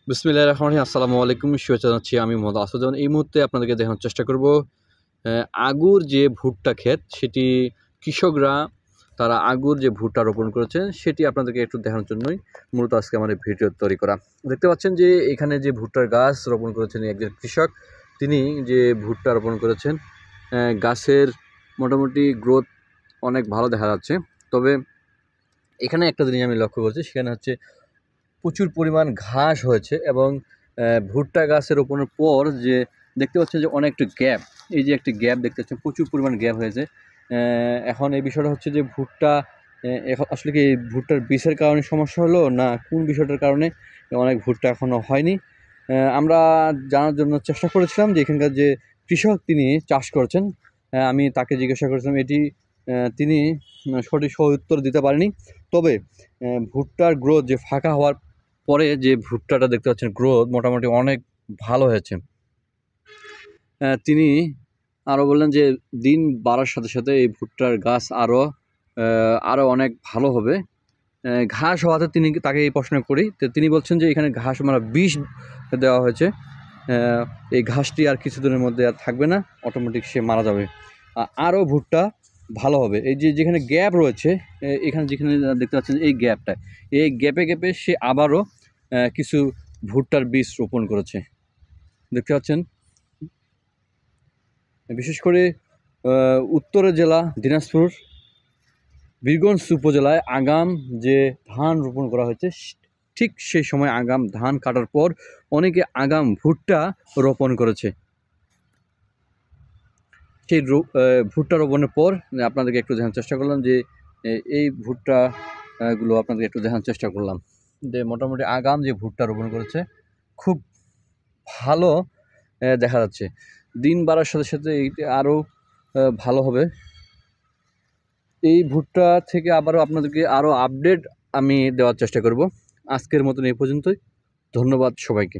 বিসমিল্লাহির রহমানির রহিম। আসসালামু আলাইকুম। শুভেচ্ছা জানাচ্ছি আমি মোহাম্মদ আসাদুজ্জামান। এই মুহূর্তে আপনাদেরকে দেখানোর চেষ্টা করব আগুর যে ভুট্টা ক্ষেত সেটি কৃষকরা তারা আগুর যে ভুট্টা রোপণ করেছেন সেটি আপনাদেরকে একটু দেখানোর জন্যই মূলত আজকে আমার এই ভিডিও তৈরি করা। দেখতে পাচ্ছেন যে এখানে যে ভুট্টার গাছ রোপণ করেছেন একজন কৃষক, তিনি যে ভুট্টা রোপণ করেছেন গাছের মোটামুটি গ্রোথ অনেক ভালো দেখা যাচ্ছে। তবে এখানে একটা জিনিস আমি লক্ষ্য করছি, সেখানে হচ্ছে প্রচুর পরিমাণ ঘাস হয়েছে এবং ভুট্টা গাছের রোপণের পর যে দেখতে পাচ্ছেন যে অনেকটা গ্যাপ, এই যে একটি গ্যাপ দেখতে পাচ্ছেন, প্রচুর পরিমাণ গ্যাপ হয়েছে। এখন এই বিষয়টা হচ্ছে যে ভুট্টা এখন আসলে কি ভুট্টার বীজের কারণে সমস্যা হলো না কোন বিষয়টার কারণে অনেক ভুট্টা এখনও হয়নি। আমরা জানার জন্য চেষ্টা করেছিলাম যে এখানকার যে কৃষক তিনি চাষ করছেন, আমি তাকে জিজ্ঞাসা করেছিলাম এটি, তিনি সঠিক উত্তর দিতে পারেনি। তবে ভুট্টার গ্রোথ যে ফাঁকা হওয়ার পরে যে ভুট্টাটা দেখতে পাচ্ছেন গ্রোথ মোটামুটি অনেক ভালো হয়েছে। তিনি আরও বললেন যে দিন বাড়ার সাথে সাথে এই ভুট্টার গাছ আরও অনেক ভালো হবে। ঘাস হওয়াতে তাকে এই প্রশ্ন করি, তো তিনি বলছেন যে এখানে ঘাস বিষ দেওয়া হয়েছে, এই ঘাসটি আর কিছুদিনের মধ্যে আর থাকবে না, অটোমেটিক সে মারা যাবে, আরও ভুট্টা ভালো হবে। এই যে যেখানে গ্যাপ রয়েছে, এখানে যেখানে দেখতে পাচ্ছেন এই গ্যাপটায়, এই গ্যাপে গ্যাপে সে আবারও কিছু ভুট্টার বীজ রোপণ করেছে। দেখতে পাচ্ছেন বিশেষ করে উত্তরের জেলা দিনাজপুর বীরগঞ্জ উপজেলায় আগাম যে ধান রোপণ করা হয়েছে, ঠিক সেই সময় আগাম ধান কাটার পর অনেকে আগাম ভুট্টা রোপণ করেছে। সেই ভুট্টা রোপণের পর আপনাদেরকে একটু দেখানোর চেষ্টা করলাম যে এই ভুট্টাগুলো আপনাদেরকে একটু দেখানোর চেষ্টা করলাম যে মোটামুটি আগাম যে ভুট্টা রোপণ করেছে খুব ভালো দেখা যাচ্ছে। দিন বাড়ার সাথে সাথে এইটা আরও ভালো হবে। এই ভুট্টা থেকে আবারও আপনাদেরকে আরও আপডেট আমি দেওয়ার চেষ্টা করব। আজকের মতন এই পর্যন্তই। ধন্যবাদ সবাইকে।